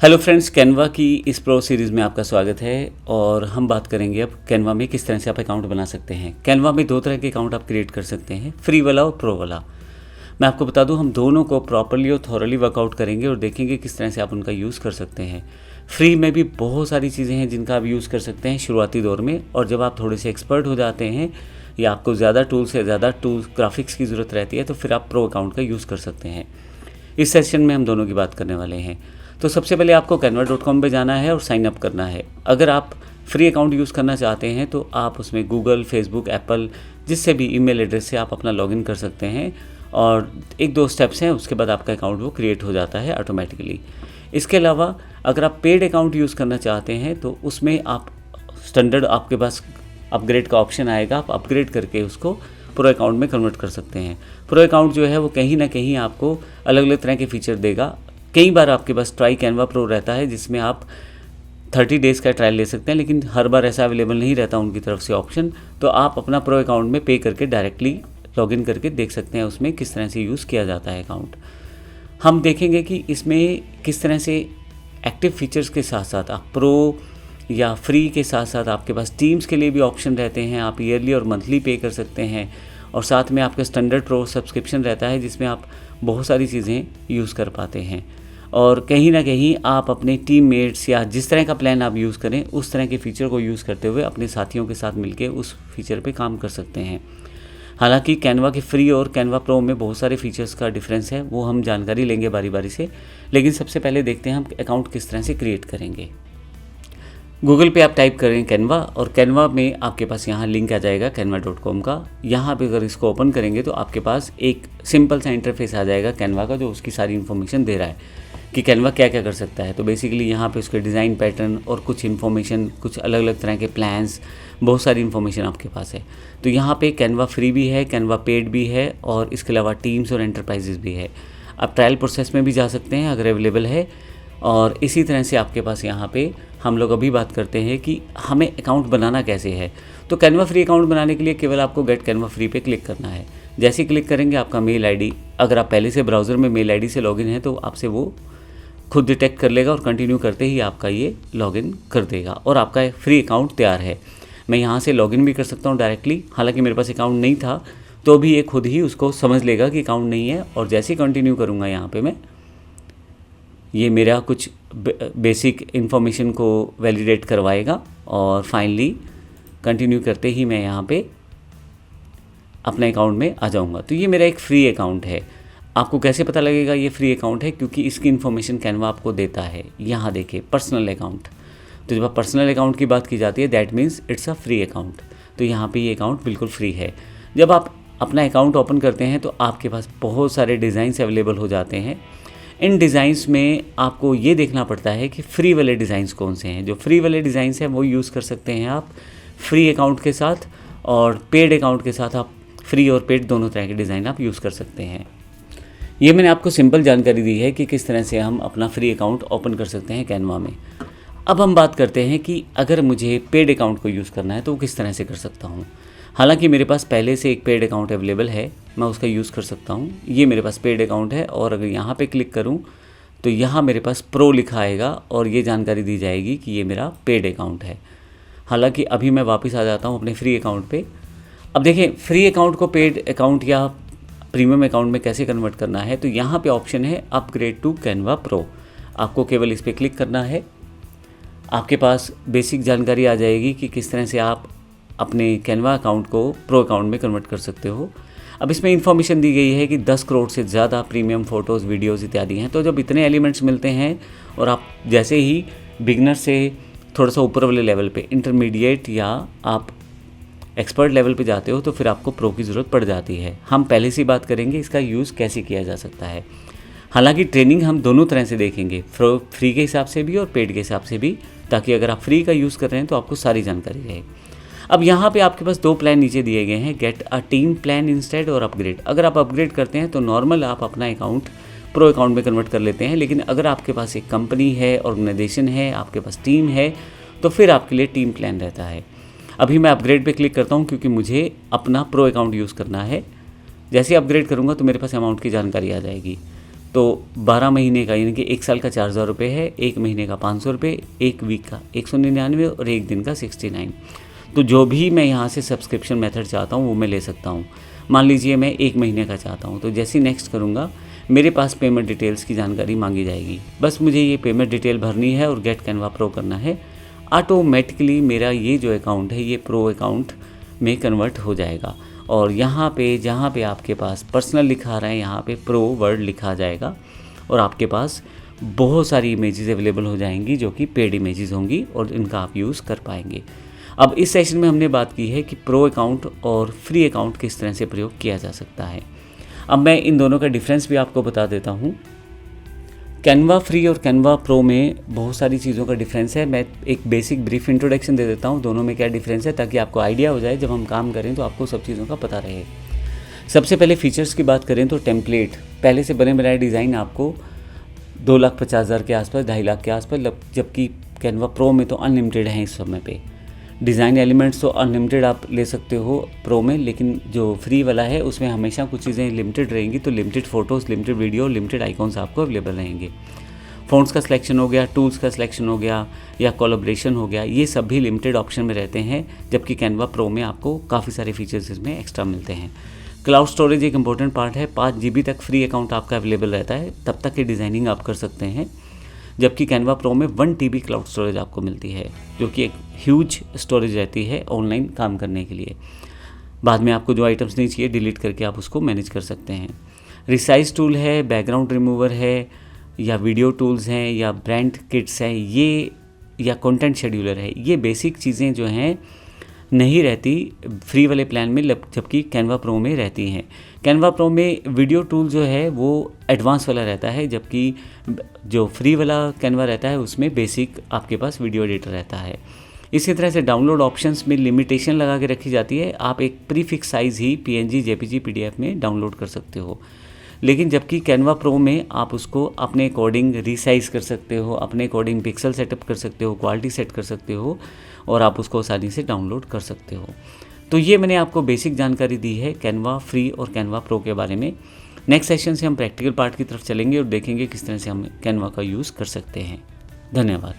Hello friends, Canva की इस pro series में आपका स्वागत है। और हम बात करेंगे अब कैनवा में किस तरह से आप अकाउंट बना सकते हैं। कैनवा में दो तरह के अकाउंट आप क्रिएट कर सकते हैं, फ्री वाला और प्रो वाला। मैं आपको बता दूं, हम दोनों को प्रॉपरली और थॉरली वर्कआउट करेंगे और देखेंगे किस तरह से आप उनका यूज़ कर सकते हैं। फ्री में भी बहुत सारी चीज़ें हैं जिनका आप यूज़ कर सकते हैं शुरुआती दौर में, और जब आप थोड़े से एक्सपर्ट हो जाते हैं या आपको ज़्यादा टूल्स ग्राफिक्स की ज़रूरत रहती है तो फिर आप प्रो अकाउंट का यूज़ कर सकते हैं। इस सेशन में हम दोनों की बात करने वाले हैं। तो सबसे पहले आपको canva.com पे जाना है और साइन अप करना है। अगर आप फ्री अकाउंट यूज़ करना चाहते हैं तो आप उसमें गूगल, फेसबुक, एप्पल जिससे भी ईमेल एड्रेस से आप अपना लॉगिन कर सकते हैं, और एक दो स्टेप्स हैं, उसके बाद आपका अकाउंट वो क्रिएट हो जाता है ऑटोमेटिकली। इसके अलावा अगर आप पेड अकाउंट यूज़ करना चाहते हैं तो उसमें आप स्टैंडर्ड, आपके पास अपग्रेड का ऑप्शन आएगा, आप अपग्रेड करके उसको प्रो अकाउंट में कन्वर्ट कर सकते हैं। प्रो अकाउंट जो है वो कहीं ना कहीं आपको अलग अलग तरह के फीचर देगा। कई बार आपके पास ट्राई कैनवा प्रो रहता है जिसमें आप 30 डेज़ का ट्रायल ले सकते हैं, लेकिन हर बार ऐसा अवेलेबल नहीं रहता उनकी तरफ से ऑप्शन। तो आप अपना प्रो अकाउंट में पे करके डायरेक्टली लॉगिन करके देख सकते हैं उसमें किस तरह से यूज़ किया जाता है अकाउंट। हम देखेंगे कि इसमें किस तरह से एक्टिव फीचर्स के साथ साथ आप प्रो या फ्री के साथ साथ आपके पास टीम्स के लिए भी ऑप्शन रहते हैं। आप ईयरली और मंथली पे कर सकते हैं, और साथ में आपका स्टैंडर्ड प्रो सब्सक्रिप्शन रहता है जिसमें आप बहुत सारी चीज़ें यूज़ कर पाते हैं। और कहीं ना कहीं आप अपने टीममेट्स या जिस तरह का प्लान आप यूज़ करें उस तरह के फ़ीचर को यूज़ करते हुए अपने साथियों के साथ मिलकर उस फीचर पे काम कर सकते हैं। हालांकि कैनवा के फ्री और कैनवा प्रो में बहुत सारे फीचर्स का डिफरेंस है, वो हम जानकारी लेंगे बारी बारी से। लेकिन सबसे पहले देखते हैं हम अकाउंट किस तरह से क्रिएट करेंगे। गूगल पे आप टाइप करें कैनवा, और कैनवा में आपके पास यहाँ लिंक आ जाएगा canva.com का। यहाँ पे अगर इसको ओपन करेंगे तो आपके पास एक सिंपल सा इंटरफेस आ जाएगा कैनवा का, जो उसकी सारी इन्फॉर्मेशन दे रहा है कि कैनवा क्या क्या कर सकता है। तो बेसिकली यहाँ पे उसके डिज़ाइन पैटर्न और कुछ इन्फॉर्मेशन, कुछ अलग अलग तरह के प्लान्स, बहुत सारी इन्फॉर्मेशन आपके पास है। तो यहाँ पे कैनवा फ्री भी है, कैनवा पेड भी है, और इसके अलावा टीम्स और एंटरप्राइजेज भी है। आप ट्रायल प्रोसेस में भी जा सकते हैं अगर अवेलेबल है। और इसी तरह से आपके पास यहाँ पे हम लोग अभी बात करते हैं कि हमें अकाउंट बनाना कैसे है। तो कैनवा फ्री अकाउंट बनाने के लिए केवल आपको गेट कैनवा फ्री पे क्लिक करना है। जैसे ही क्लिक करेंगे आपका मेल आईडी, अगर आप पहले से ब्राउज़र में मेल आईडी से लॉगिन है तो आपसे वो खुद डिटेक्ट कर लेगा, और कंटिन्यू करते ही आपका ये लॉगिन कर देगा और आपका फ्री अकाउंट तैयार है। मैं यहाँ से लॉगिन भी कर सकता हूँ डायरेक्टली। हालांकि मेरे पास अकाउंट नहीं था तो भी ये खुद ही उसको समझ लेगा कि अकाउंट नहीं है, और जैसे ही कंटिन्यू करूँगा यहाँ पे मैं, ये मेरा कुछ बेसिक इन्फॉर्मेशन को वैलिडेट करवाएगा, और फाइनली कंटिन्यू करते ही मैं यहाँ पे अपने अकाउंट में आ जाऊँगा। तो ये मेरा एक फ्री अकाउंट है। आपको कैसे पता लगेगा ये फ्री अकाउंट है? क्योंकि इसकी इन्फॉर्मेशन कैनवा आपको देता है। यहाँ देखिए, पर्सनल अकाउंट। तो जब आप पर्सनल अकाउंट की बात की जाती है that means it's a free account. तो यहाँ पे ये अकाउंट बिल्कुल फ्री है। जब आप अपना अकाउंट ओपन करते हैं तो आपके पास बहुत सारे डिज़ाइंस अवेलेबल हो जाते हैं। इन डिज़ाइंस में आपको ये देखना पड़ता है कि फ्री वाले डिज़ाइंस कौन से हैं। जो फ्री वाले डिज़ाइंस हैं वो यूज़ कर सकते हैं आप फ्री अकाउंट के साथ, और पेड अकाउंट के साथ आप फ्री और पेड दोनों तरह के डिज़ाइन आप यूज़ कर सकते हैं। ये मैंने आपको सिंपल जानकारी दी है कि किस तरह से हम अपना फ्री अकाउंट ओपन कर सकते हैं कैनवा में। अब हम बात करते हैं कि अगर मुझे पेड अकाउंट को यूज़ करना है तो वो किस तरह से कर सकता हूँ। हालांकि मेरे पास पहले से एक पेड अकाउंट अवेलेबल है, मैं उसका यूज़ कर सकता हूँ। ये मेरे पास पेड अकाउंट है, और अगर यहाँ पे क्लिक करूँ तो यहाँ मेरे पास प्रो लिखा आएगा और ये जानकारी दी जाएगी कि ये मेरा पेड अकाउंट है। हालांकि अभी मैं वापस आ जाता हूँ अपने फ्री अकाउंट पे। अब देखें, फ्री अकाउंट को पेड अकाउंट या प्रीमियम अकाउंट में कैसे कन्वर्ट करना है। तो यहाँ पे ऑप्शन है अपग्रेड टू कैनवा प्रो। आपको केवल इस पर क्लिक करना है। आपके पास बेसिक जानकारी आ जाएगी कि किस तरह से आप अपने कैनवा अकाउंट को प्रो अकाउंट में कन्वर्ट कर सकते हो। अब इसमें इन्फॉर्मेशन दी गई है कि 10 करोड़ से ज़्यादा प्रीमियम फ़ोटोज़, वीडियोज़ इत्यादि हैं। तो जब इतने एलिमेंट्स मिलते हैं और आप जैसे ही बिगनर से थोड़ा सा ऊपर वाले लेवल पे, इंटरमीडिएट या आप एक्सपर्ट लेवल पे जाते हो तो फिर आपको प्रो की ज़रूरत पड़ जाती है। हम पहले से बात करेंगे इसका यूज़ कैसे किया जा सकता है। हालांकि ट्रेनिंग हम दोनों तरह से देखेंगे, फ्री के हिसाब से भी और पेड के हिसाब से भी, ताकि अगर आप फ्री का यूज़ कर रहे हैं तो आपको सारी जानकारी रहे। अब यहाँ पे आपके पास दो प्लान नीचे दिए गए हैं, get a team plan instead और अपग्रेड। अगर आप अपग्रेड करते हैं तो नॉर्मल आप अपना अकाउंट प्रो अकाउंट में कन्वर्ट कर लेते हैं, लेकिन अगर आपके पास एक कंपनी है, ऑर्गेनाइजेशन है, आपके पास टीम है, तो फिर आपके लिए टीम प्लान रहता है। अभी मैं अपग्रेड पे क्लिक करता हूँ क्योंकि मुझे अपना प्रो अकाउंट यूज़ करना है। जैसे ही अपग्रेड करूँगा तो मेरे पास अमाउंट की जानकारी आ जाएगी। तो 12 महीने का यानी कि 1 साल का 4,000 रुपये है, 1 महीने का 500 रुपये, 1 वीक का 199 और 1 दिन का 69। तो जो भी मैं यहाँ से सब्सक्रिप्शन मेथड चाहता हूँ वो मैं ले सकता हूँ। मान लीजिए मैं 1 महीने का चाहता हूँ, तो जैसे ही नेक्स्ट करूँगा मेरे पास पेमेंट डिटेल्स की जानकारी मांगी जाएगी। बस मुझे ये पेमेंट डिटेल भरनी है और गेट कैनवा प्रो करना है। ऑटोमेटिकली मेरा ये जो अकाउंट है ये प्रो अकाउंट में कन्वर्ट हो जाएगा और यहाँ पे जहाँ पे आपके पास पर्सनल लिखा रहा है यहाँ पे प्रो वर्ड लिखा जाएगा और आपके पास बहुत सारी इमेजेस अवेलेबल हो जाएंगी जो कि पेड इमेजेस होंगी और इनका आप यूज़ कर पाएंगे। अब इस सेशन में हमने बात की है कि प्रो अकाउंट और फ्री अकाउंट किस तरह से प्रयोग किया जा सकता है। अब मैं इन दोनों का डिफरेंस भी आपको बता देता हूँ। कैनवा फ्री और कैनवा प्रो में बहुत सारी चीज़ों का डिफरेंस है। मैं एक बेसिक ब्रीफ इंट्रोडक्शन दे देता हूँ दोनों में क्या डिफरेंस है, ताकि आपको आइडिया हो जाए जब हम काम करें तो आपको सब चीज़ों का पता रहे। सबसे पहले फीचर्स की बात करें तो टेम्पलेट, पहले से बने बनाए डिज़ाइन आपको 2,50,000 के आसपास, 2.5 लाख के आसपास, जबकि कैनवा प्रो में तो अनलिमिटेड है इस समय पे। डिज़ाइन एलिमेंट्स तो अनलिमिटेड आप ले सकते हो प्रो में, लेकिन जो फ्री वाला है उसमें हमेशा कुछ चीज़ें लिमिटेड रहेंगी। तो limited photos, limited video, limited icons आपको अवेलेबल रहेंगे। फ़ॉन्ट्स का सिलेक्शन हो गया, टूल्स का सिलेक्शन हो गया या कोलैबोरेशन हो गया, ये सब भी लिमिटेड ऑप्शन में रहते हैं, जबकि कैनवा प्रो में आपको काफ़ी सारे फीचर्स इसमें एक्स्ट्रा मिलते हैं। क्लाउड स्टोरेज एक इंपॉर्टेंट पार्ट है। 5 GB तक फ्री अकाउंट आपका अवेलेबल रहता है, तब तक की डिज़ाइनिंग आप कर सकते हैं, जबकि कैनवा प्रो में 1 TB क्लाउड स्टोरेज आपको मिलती है, जो कि एक ह्यूज स्टोरेज रहती है ऑनलाइन काम करने के लिए। बाद में आपको जो आइटम्स नहीं चाहिए डिलीट करके आप उसको मैनेज कर सकते हैं। रिसाइज टूल है, बैकग्राउंड रिमूवर है, या वीडियो टूल्स हैं, या ब्रांड किट्स हैं, ये या कंटेंट शेड्यूलर है, ये बेसिक चीज़ें जो हैं नहीं रहती फ्री वाले प्लान में, जबकि कैनवा प्रो में रहती हैं। कैनवा प्रो में वीडियो टूल जो है वो एडवांस वाला रहता है, जबकि जो फ्री वाला कैनवा रहता है उसमें बेसिक आपके पास वीडियो एडिटर रहता है। इसी तरह से डाउनलोड ऑप्शंस में लिमिटेशन लगा के रखी जाती है, आप एक प्रीफिक्स साइज़ ही PNG, JPG, PDF में डाउनलोड कर सकते हो। लेकिन जबकि कैनवा प्रो में आप उसको अपने अकॉर्डिंग रीसाइज कर सकते हो, अपने अकॉर्डिंग पिक्सल सेटअप कर सकते हो, क्वालिटी सेट कर सकते हो और आप उसको आसानी से डाउनलोड कर सकते हो। तो ये मैंने आपको बेसिक जानकारी दी है कैनवा फ्री और कैनवा प्रो के बारे में। नेक्स्ट सेशन से हम प्रैक्टिकल पार्ट की तरफ चलेंगे और देखेंगे किस तरह से हम कैनवा का यूज़ कर सकते हैं। धन्यवाद।